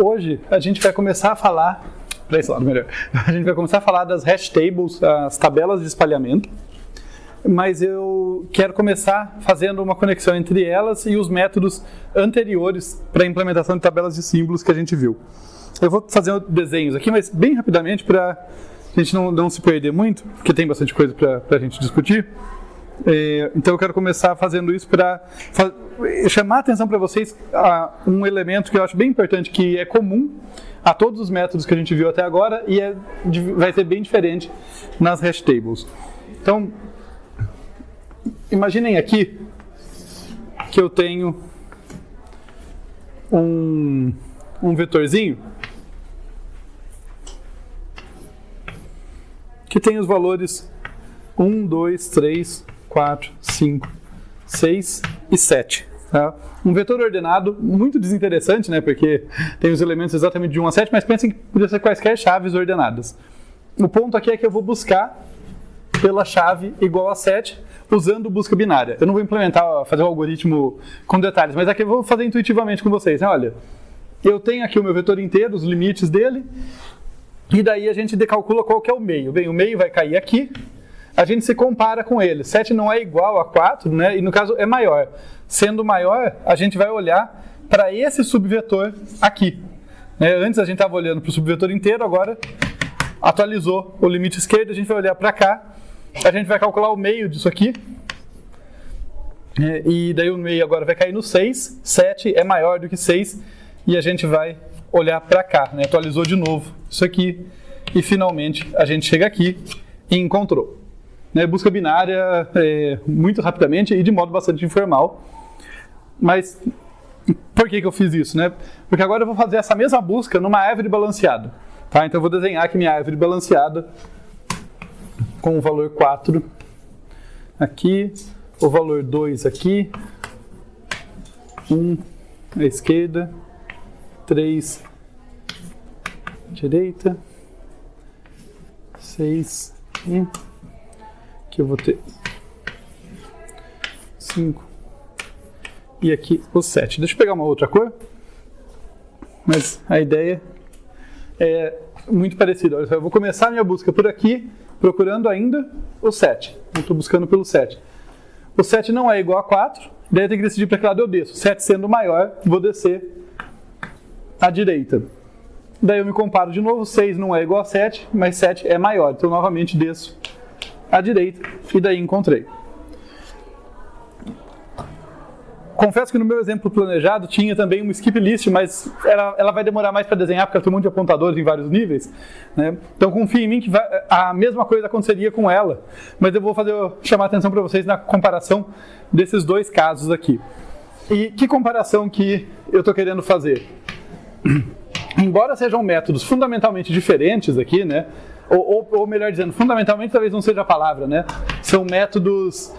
Hoje a gente vai começar a falar, para esse lado melhor, a gente vai começar a falar das hash tables, as tabelas de espalhamento, mas eu quero começar fazendo uma conexão entre elas e os métodos anteriores para a implementação de tabelas de símbolos que a gente viu. Eu vou fazer desenhos aqui, mas bem rapidamente para a gente não se perder muito, porque tem bastante coisa para a gente discutir. Então eu quero começar fazendo isso para chamar a atenção para vocês a um elemento que eu acho bem importante, que é comum a todos os métodos que a gente viu até agora e vai ser bem diferente nas hash tables. Então, imaginem aqui que eu tenho um vetorzinho que tem os valores 1, 2, 3, 4, 5, 6 e 7. Tá? Um vetor ordenado muito desinteressante, né? Porque tem os elementos exatamente de 1 a 7, mas pensem que podia ser quaisquer chaves ordenadas. O ponto aqui é que eu vou buscar pela chave igual a 7 usando busca binária. Eu não vou fazer o algoritmo com detalhes, mas aqui eu vou fazer intuitivamente com vocês. Né? Olha, eu tenho aqui o meu vetor inteiro, os limites dele, e daí a gente decalcula qual que é o meio. Bem, o meio vai cair aqui. A gente se compara com ele. 7 não é igual a 4, né? E no caso é maior. Sendo maior, a gente vai olhar para esse subvetor aqui. Né? Antes a gente estava olhando para o subvetor inteiro, agora atualizou o limite esquerdo, a gente vai olhar para cá. A gente vai calcular o meio disso aqui. E daí o meio agora vai cair no 6. 7 é maior do que 6. E a gente vai olhar para cá. Né? Atualizou de novo isso aqui. E finalmente a gente chega aqui e encontrou. Busca binária muito rapidamente e de modo bastante informal. Mas por que eu fiz isso? Né? Porque agora eu vou fazer essa mesma busca numa árvore balanceada. Tá? Então eu vou desenhar aqui minha árvore balanceada com o valor 4 aqui, o valor 2 aqui, 1 à esquerda, 3 à direita, 6 e aqui eu vou ter 5 e aqui o 7. Deixa eu pegar uma outra cor, mas a ideia é muito parecida. Eu vou começar a minha busca por aqui, procurando ainda o 7. Eu estou buscando pelo 7. O 7 não é igual a 4, daí eu tenho que decidir para que lado eu desço. 7 sendo maior, vou descer à direita. Daí eu me comparo de novo, 6 não é igual a 7, mas 7 é maior. Então novamente desço à direita e daí encontrei. Confesso que no meu exemplo planejado tinha também uma skip list, mas ela vai demorar mais para desenhar porque eu tenho um monte de apontadores em vários níveis. Né? Então confie em mim que a mesma coisa aconteceria com ela. Mas eu vou chamar a atenção para vocês na comparação desses dois casos aqui. E que comparação que eu estou querendo fazer? Embora sejam métodos fundamentalmente diferentes aqui, né? Ou melhor dizendo, fundamentalmente talvez não seja a palavra, né? São métodos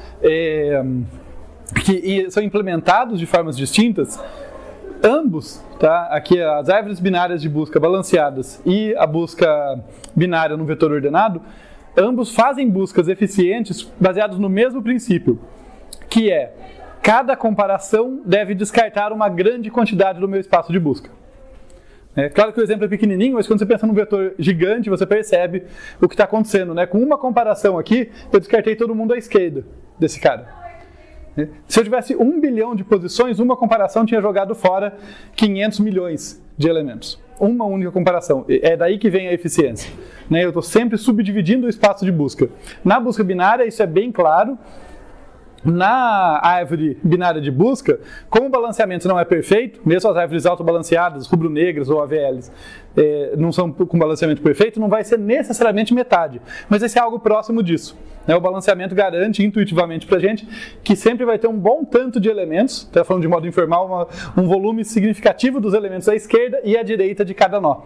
que são implementados de formas distintas. Ambos, tá? Aqui as árvores binárias de busca balanceadas e a busca binária no vetor ordenado, ambos fazem buscas eficientes baseadas no mesmo princípio, que é cada comparação deve descartar uma grande quantidade do meu espaço de busca. Claro que o exemplo é pequenininho, mas quando você pensa num vetor gigante, você percebe o que está acontecendo. Né? Com uma comparação aqui, eu descartei todo mundo à esquerda desse cara. Se eu tivesse 1 bilhão de posições, uma comparação tinha jogado fora 500 milhões de elementos. Uma única comparação. É daí que vem a eficiência. Eu estou sempre subdividindo o espaço de busca. Na busca binária, isso é bem claro. Na árvore binária de busca, como o balanceamento não é perfeito, mesmo as árvores autobalanceadas, rubro-negras ou AVLs, não são com balanceamento perfeito, não vai ser necessariamente metade, mas vai ser algo próximo disso. O balanceamento garante intuitivamente para a gente que sempre vai ter um bom tanto de elementos, estou falando de modo informal, um volume significativo dos elementos à esquerda e à direita de cada nó.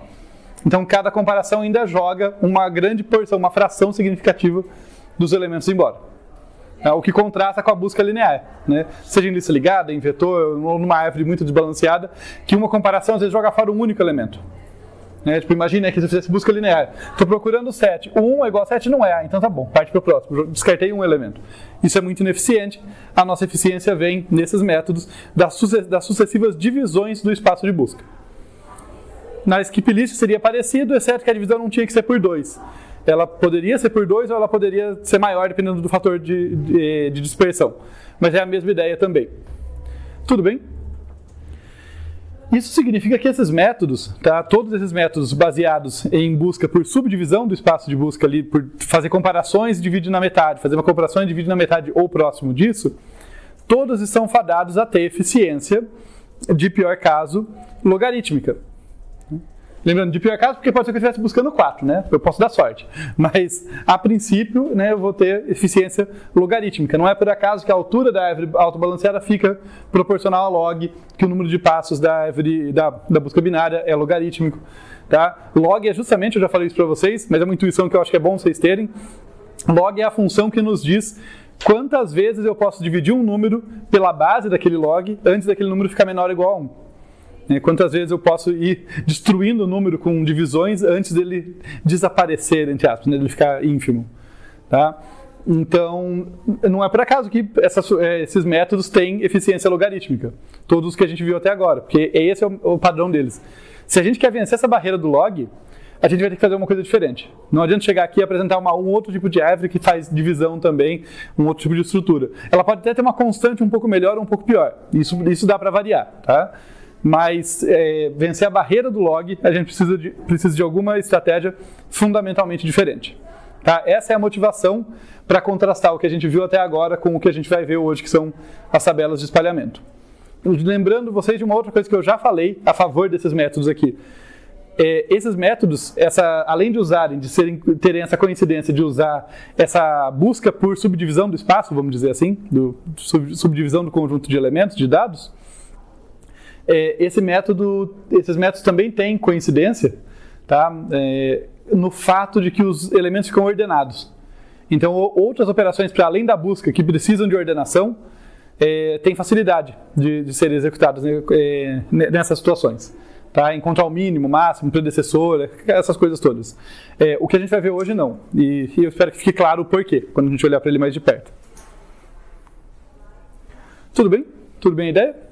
Então cada comparação ainda joga uma grande porção, uma fração significativa dos elementos embora. O que contrasta com a busca linear, né? Seja em lista ligada, em vetor, ou numa árvore muito desbalanceada, que uma comparação às vezes joga fora um único elemento. Imagina que se eu fizesse busca linear, estou procurando 7, o 1 é igual a 7, não é, então tá bom, parte para o próximo, descartei um elemento. Isso é muito ineficiente, a nossa eficiência vem nesses métodos das sucessivas divisões do espaço de busca. Na skip list seria parecido, exceto que a divisão não tinha que ser por 2. Ela poderia ser por 2 ou ela poderia ser maior, dependendo do fator de dispersão. Mas é a mesma ideia também. Tudo bem? Isso significa que esses métodos, tá? Todos esses métodos baseados em busca por subdivisão do espaço de busca ali, por fazer comparações e dividir na metade, fazer uma comparação e dividir na metade ou próximo disso, todos estão fadados a ter eficiência, de pior caso, logarítmica. Lembrando, de pior caso, porque pode ser que eu estivesse buscando 4, né? Eu posso dar sorte. Mas, a princípio, né, eu vou ter eficiência logarítmica. Não é por acaso que a altura da árvore autobalanceada fica proporcional a log, que o número de passos da árvore da busca binária é logarítmico. Tá? Log é justamente, eu já falei isso para vocês, mas é uma intuição que eu acho que é bom vocês terem. Log é a função que nos diz quantas vezes eu posso dividir um número pela base daquele log antes daquele número ficar menor ou igual a 1. Quantas vezes eu posso ir destruindo o número com divisões antes dele desaparecer, entre aspas, né, dele ficar ínfimo. Tá? Então, não é por acaso que esses métodos têm eficiência logarítmica. Todos os que a gente viu até agora, porque esse é o padrão deles. Se a gente quer vencer essa barreira do log, a gente vai ter que fazer uma coisa diferente. Não adianta chegar aqui e apresentar um outro tipo de árvore que faz divisão também, um outro tipo de estrutura. Ela pode até ter uma constante um pouco melhor ou um pouco pior. Isso dá para variar, tá? Mas vencer a barreira do log, a gente precisa de alguma estratégia fundamentalmente diferente. Tá? Essa é a motivação para contrastar o que a gente viu até agora com o que a gente vai ver hoje, que são as tabelas de espalhamento. Lembrando vocês de uma outra coisa que eu já falei a favor desses métodos aqui. Esses métodos, além de terem essa coincidência de usar essa busca por subdivisão do espaço, vamos dizer assim, subdivisão do conjunto de elementos, de dados, esses métodos também têm coincidência, tá? No fato de que os elementos ficam ordenados. Então, outras operações para além da busca que precisam de ordenação têm facilidade de serem executadas nessas situações. Tá? Encontrar o mínimo, o máximo, o predecessor, essas coisas todas. O que a gente vai ver hoje não. E eu espero que fique claro o porquê, quando a gente olhar para ele mais de perto. Tudo bem? Tudo bem a ideia?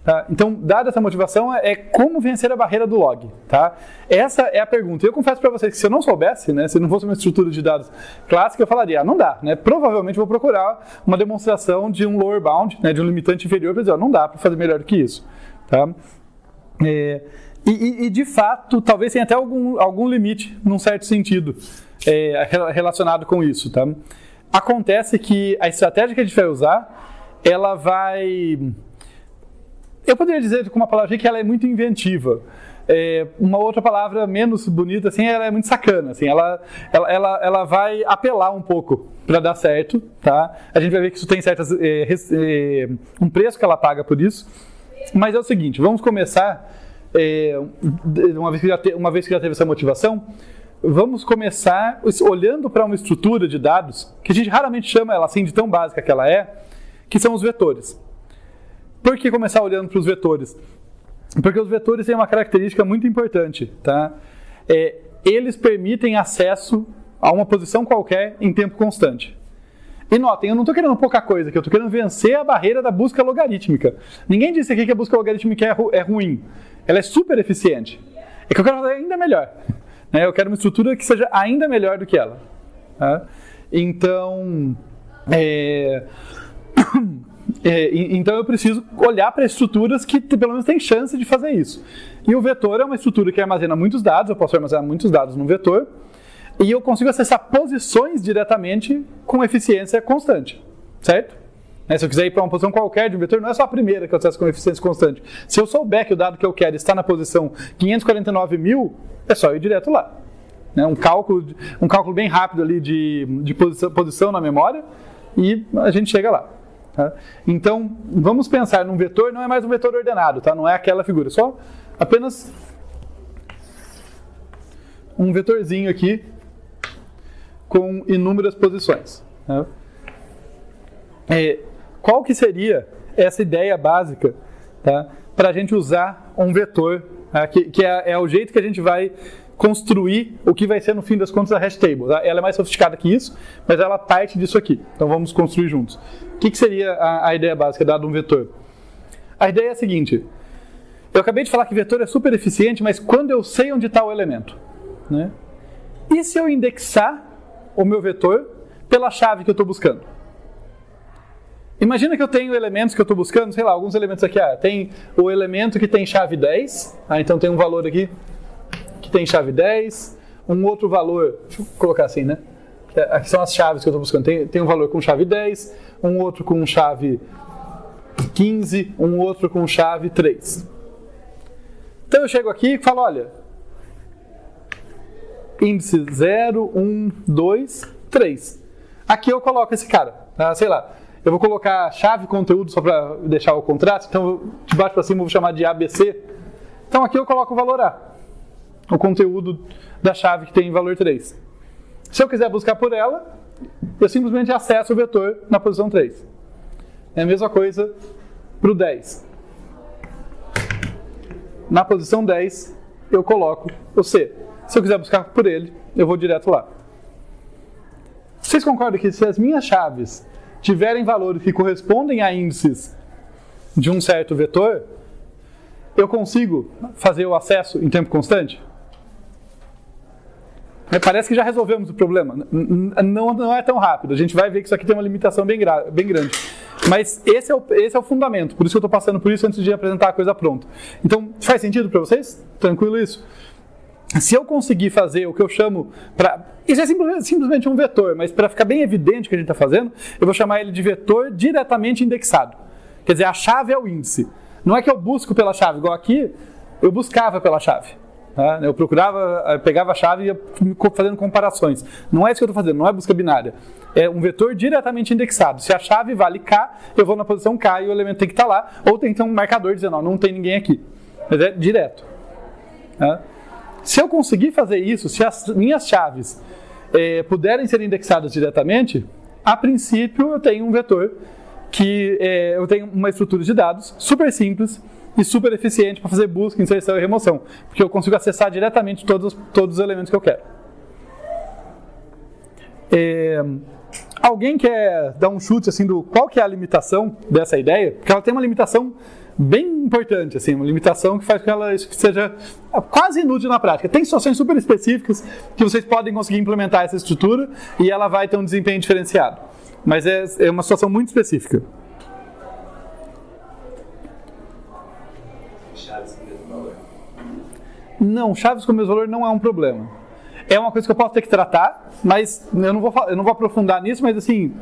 Tá? Então, dada essa motivação, como vencer a barreira do log. Tá? Essa é a pergunta. Eu confesso para vocês que se eu não soubesse, né, se não fosse uma estrutura de dados clássica, eu falaria, não dá. Né? Provavelmente vou procurar uma demonstração de um lower bound, né, de um limitante inferior, para dizer, não dá para fazer melhor do que isso. Tá? E de fato, talvez tenha até algum limite, num certo sentido, relacionado com isso. Tá? Acontece que a estratégia que a gente vai usar, ela vai... Eu poderia dizer com uma palavra que ela é muito inventiva. Uma outra palavra menos bonita, assim, ela é muito sacana. Assim, ela vai apelar um pouco para dar certo. Tá? A gente vai ver que isso tem um preço que ela paga por isso. Mas é o seguinte, vamos começar, uma vez que já teve essa motivação, vamos começar olhando para uma estrutura de dados, que a gente raramente chama ela assim de tão básica que ela é, que são os vetores. Por que começar olhando para os vetores? Porque os vetores têm uma característica muito importante. Tá? Eles permitem acesso a uma posição qualquer em tempo constante. E notem, eu não estou querendo pouca coisa aqui, eu estou querendo vencer a barreira da busca logarítmica. Ninguém disse aqui que a busca logarítmica é ruim. Ela é super eficiente. É que eu quero fazer ainda melhor. Eu quero uma estrutura que seja ainda melhor do que ela. Tá? Então, então eu preciso olhar para estruturas que pelo menos têm chance de fazer isso. E o vetor é uma estrutura que armazena muitos dados, eu posso armazenar muitos dados num vetor, e eu consigo acessar posições diretamente com eficiência constante, certo? Se eu quiser ir para uma posição qualquer de um vetor, não é só a primeira que eu acesso com eficiência constante. Se eu souber que o dado que eu quero está na posição 549.000, é só ir direto lá. Um cálculo bem rápido ali de posição na memória e a gente chega lá. Tá? Então, vamos pensar num vetor, não é mais um vetor ordenado, tá? Não é aquela figura, só apenas um vetorzinho aqui com inúmeras posições. Tá? Qual que seria essa ideia básica, tá, para a gente usar um vetor, tá, que é o jeito que a gente vai construir o que vai ser no fim das contas a hash table. Tá? Ela é mais sofisticada que isso, mas ela parte disso aqui. Então vamos construir juntos. O que seria a ideia básica dada um vetor? A ideia é a seguinte: Eu acabei de falar que vetor é super eficiente, mas quando eu sei onde está o elemento, né? E se eu indexar o meu vetor pela chave que eu estou buscando? Imagina que eu tenho elementos que eu estou buscando, sei lá, alguns elementos aqui. Tem o elemento que tem chave 10, então tem um valor aqui que tem chave 10, um outro valor, deixa eu colocar assim, né? Aqui são as chaves que eu estou buscando. Tem um valor com chave 10, um outro com chave 15, um outro com chave 3. Então eu chego aqui e falo, olha, índice 0, 1, 2, 3. Aqui eu coloco esse cara, tá? Sei lá, eu vou colocar chave conteúdo só para deixar o contraste, então de baixo para cima eu vou chamar de ABC. Então aqui eu coloco o valor A, o conteúdo da chave que tem valor 3. Se eu quiser buscar por ela, eu simplesmente acesso o vetor na posição 3. É a mesma coisa para o 10. Na posição 10, eu coloco o C. Se eu quiser buscar por ele, eu vou direto lá. Vocês concordam que se as minhas chaves tiverem valores que correspondem a índices de um certo vetor, eu consigo fazer o acesso em tempo constante? Parece que já resolvemos o problema. Não é tão rápido. A gente vai ver que isso aqui tem uma limitação bem grande. Mas esse é o fundamento. Por isso que eu estou passando por isso antes de apresentar a coisa pronta. Então, faz sentido para vocês? Tranquilo isso? Se eu conseguir fazer o que eu chamo... Isso é simplesmente um vetor, mas para ficar bem evidente o que a gente está fazendo, eu vou chamar ele de vetor diretamente indexado. Quer dizer, a chave é o índice. Não é que eu busco pela chave, igual aqui, eu buscava pela chave. Tá? Eu pegava a chave e ia fazendo comparações. Não é isso que eu estou fazendo, não é busca binária. É um vetor diretamente indexado. Se a chave vale K, eu vou na posição K e o elemento tem que estar lá, ou tem que ter um marcador dizendo, não tem ninguém aqui. Mas é direto. Tá? Se eu conseguir fazer isso, se as minhas chaves puderem ser indexadas diretamente, a princípio eu tenho um vetor que eu tenho uma estrutura de dados super simples e super eficiente para fazer busca, inserção e remoção, porque eu consigo acessar diretamente todos os elementos que eu quero. Alguém quer dar um chute assim do qual que é a limitação dessa ideia? Porque ela tem uma limitação bem importante, assim, uma limitação que faz com que ela seja quase inútil na prática. Tem situações super específicas que vocês podem conseguir implementar essa estrutura e ela vai ter um desempenho diferenciado. Mas é uma situação muito específica. Chaves com o mesmo valor? Não, chaves com o mesmo valor não é um problema. É uma coisa que eu posso ter que tratar, mas eu não vou aprofundar nisso, mas assim,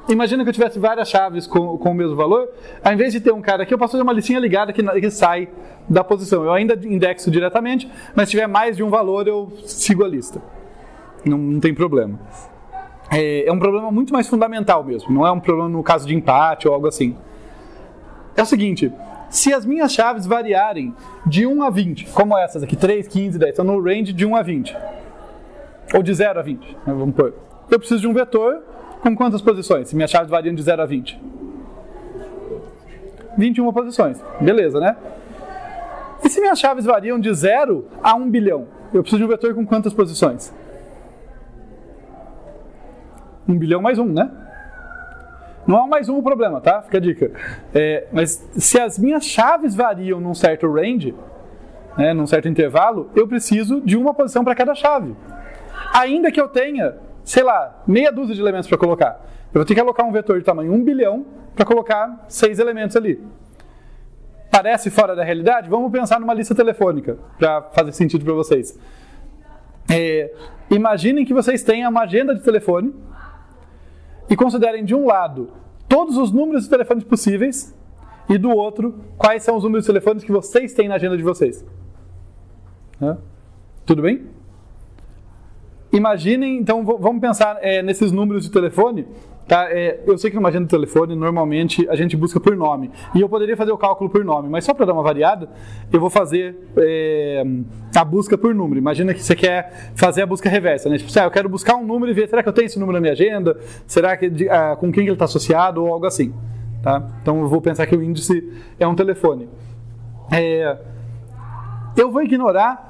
imagina que eu tivesse várias chaves com o mesmo valor, ao invés de ter um cara aqui, eu posso fazer uma listinha ligada que sai da posição. Eu ainda indexo diretamente, mas se tiver mais de um valor, eu sigo a lista. Não tem problema. É um problema muito mais fundamental mesmo, não é um problema no caso de empate ou algo assim. É o seguinte, se as minhas chaves variarem de 1 a 20, como essas aqui, 3, 15, 10, estão no range de 1 a 20, ou de 0 a 20, né, vamos pôr. Eu preciso de um vetor com quantas posições? Se minhas chaves variam de 0 a 20? 21 posições, beleza, né? E se minhas chaves variam de 0 a 1 bilhão? Eu preciso de um vetor com quantas posições? 1 bilhão mais 1, né? Não é mais um o problema, tá? Fica a dica. Mas se as minhas chaves variam num certo range, né, num certo intervalo, eu preciso de uma posição para cada chave. Ainda que eu tenha, sei lá, meia dúzia de elementos para colocar. Eu vou ter que alocar um vetor de tamanho 1 bilhão para colocar 6 elementos ali. Parece fora da realidade? Vamos pensar numa lista telefônica, para fazer sentido para vocês. Imaginem que vocês tenham uma agenda de telefone e considerem de um lado todos os números de telefones possíveis e do outro quais são os números de telefones que vocês têm na agenda de vocês. Tudo bem? Imaginem, então vamos pensar nesses números de telefone. Tá? Eu sei que numa agenda de telefone normalmente a gente busca por nome e eu poderia fazer o cálculo por nome, mas só para dar uma variada eu vou fazer a busca por número. Imagina que você quer fazer a busca reversa, né? Tipo, eu quero buscar um número e ver, será que eu tenho esse número na minha agenda? Será que com quem ele está associado ou algo assim, tá? Então eu vou pensar que o índice é um telefone. Eu vou ignorar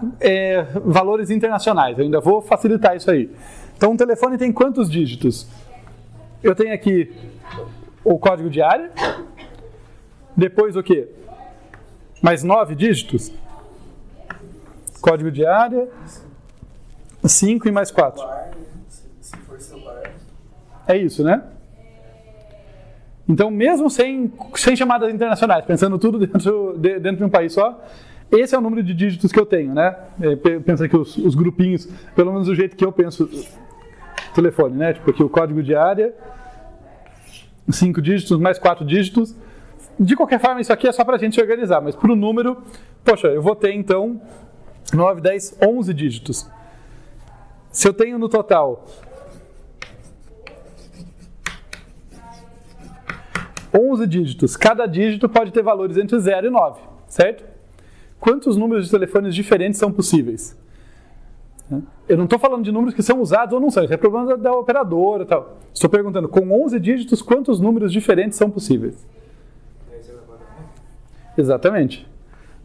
valores internacionais, eu ainda vou facilitar isso aí. Então um telefone tem quantos dígitos? Eu tenho aqui o código de área, depois o quê? mais 9 dígitos. Código de área, 5 e mais 4. Se for celular. É isso, né? Então, mesmo sem chamadas internacionais, pensando tudo dentro de um país só, esse é o número de dígitos que eu tenho, né? Pensa aqui os grupinhos, pelo menos do jeito que eu penso, telefone, né? Tipo aqui o código de área, 5 dígitos mais 4 dígitos. De qualquer forma, isso aqui é só para a gente se organizar, mas para o número, poxa, eu vou ter então 9, 10, 11 dígitos. Se eu tenho no total 11 dígitos, cada dígito pode ter valores entre 0 e 9, certo? Quantos números de telefones diferentes são possíveis? Eu não estou falando de números que são usados ou não são, isso é problema da operadora e tal. Estou perguntando, com 11 dígitos, quantos números diferentes são possíveis? 10 elevado a 9. Exatamente.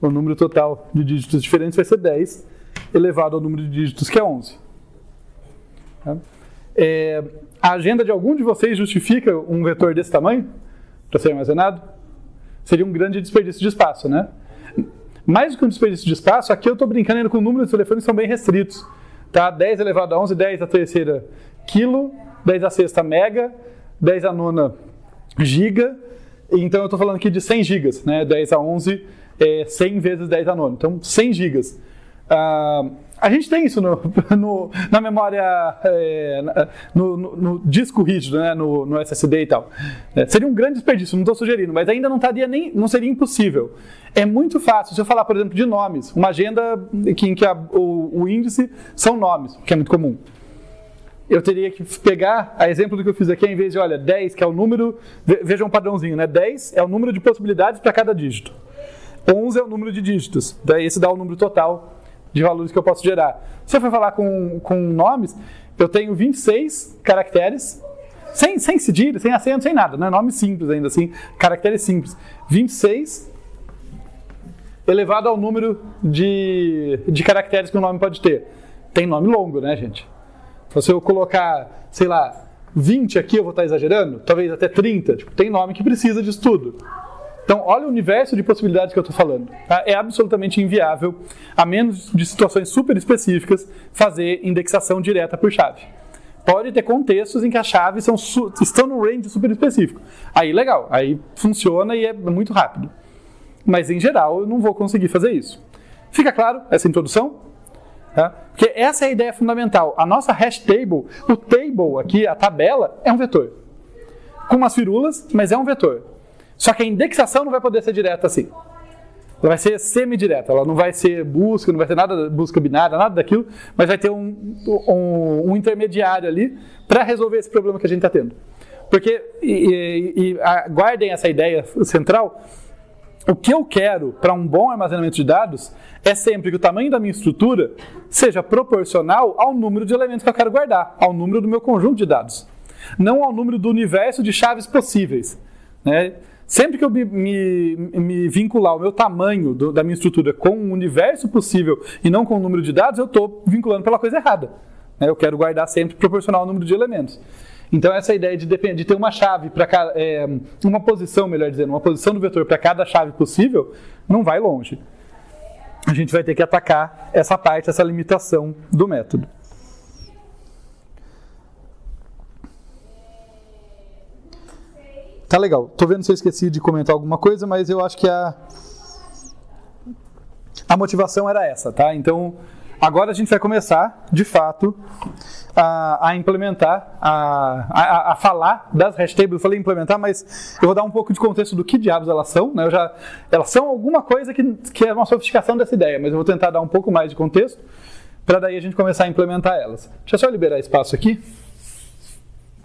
O número total de dígitos diferentes vai ser 10, elevado ao número de dígitos, que é 11. A agenda de algum de vocês justifica um vetor desse tamanho para ser armazenado? Seria um grande desperdício de espaço, né? Mais do que um desperdício de espaço, aqui eu estou brincando ainda com números de telefones que são bem restritos. Tá? 10 elevado a 11, 10 a terceira quilo, 10 a sexta mega, 10 a nona giga. Então eu estou falando aqui de 100 gigas, né? 10 a 11 é 100 vezes 10 a nona. Então 100 gigas. A gente tem isso na memória, no disco rígido, né? no SSD e tal. Seria um grande desperdício, não estou sugerindo, mas ainda não seria impossível. É muito fácil, se eu falar, por exemplo, de nomes, uma agenda em que o índice são nomes, que é muito comum. Eu teria que pegar, a exemplo do que eu fiz aqui, em vez de, olha, 10, que é o número, veja um padrãozinho, né? 10 é o número de possibilidades para cada dígito. 11 é o número de dígitos, daí esse dá o número total de valores que eu posso gerar. Se eu for falar com nomes, eu tenho 26 caracteres, sem cedilha, sem acento, sem nada, né? Nome simples ainda assim, caracteres simples. 26 elevado ao número de caracteres que o nome pode ter. Tem nome longo, né, gente? Então, se eu colocar, sei lá, 20 aqui, eu vou estar exagerando, talvez até 30, tem nome que precisa disso tudo. Então, olha o universo de possibilidades que eu estou falando. Tá? É absolutamente inviável, a menos de situações super específicas, fazer indexação direta por chave. Pode ter contextos em que as chaves estão num range super específico. Aí, legal. Aí funciona e é muito rápido. Mas, em geral, eu não vou conseguir fazer isso. Fica claro essa introdução? Tá? Porque essa é a ideia fundamental. A nossa hash table, o table aqui, a tabela, é um vetor. Com umas firulas, mas é um vetor. Só que a indexação não vai poder ser direta assim. Ela vai ser semi-direta, ela não vai ser busca, não vai ter nada busca binária, nada daquilo, mas vai ter um intermediário ali para resolver esse problema que a gente está tendo. Porque, guardem essa ideia central, o que eu quero para um bom armazenamento de dados é sempre que o tamanho da minha estrutura seja proporcional ao número de elementos que eu quero guardar, ao número do meu conjunto de dados, não ao número do universo de chaves possíveis, né? Sempre que eu me vincular o meu tamanho da minha estrutura com um universo possível e não com o número de dados, eu estou vinculando pela coisa errada. Eu quero guardar sempre proporcional ao número de elementos. Então essa ideia de ter uma chave para cada, uma posição, melhor dizendo, uma posição do vetor para cada chave possível, não vai longe. A gente vai ter que atacar essa parte, essa limitação do método. Tá legal. Tô vendo se eu esqueci de comentar alguma coisa, mas eu acho que a motivação era essa, tá? Então, agora a gente vai começar, de fato, a implementar, a falar das hash tables. Eu falei implementar, mas eu vou dar um pouco de contexto do que diabos elas são, né? Elas são alguma coisa que é uma sofisticação dessa ideia, mas eu vou tentar dar um pouco mais de contexto, para daí a gente começar a implementar elas. Deixa eu só liberar espaço aqui.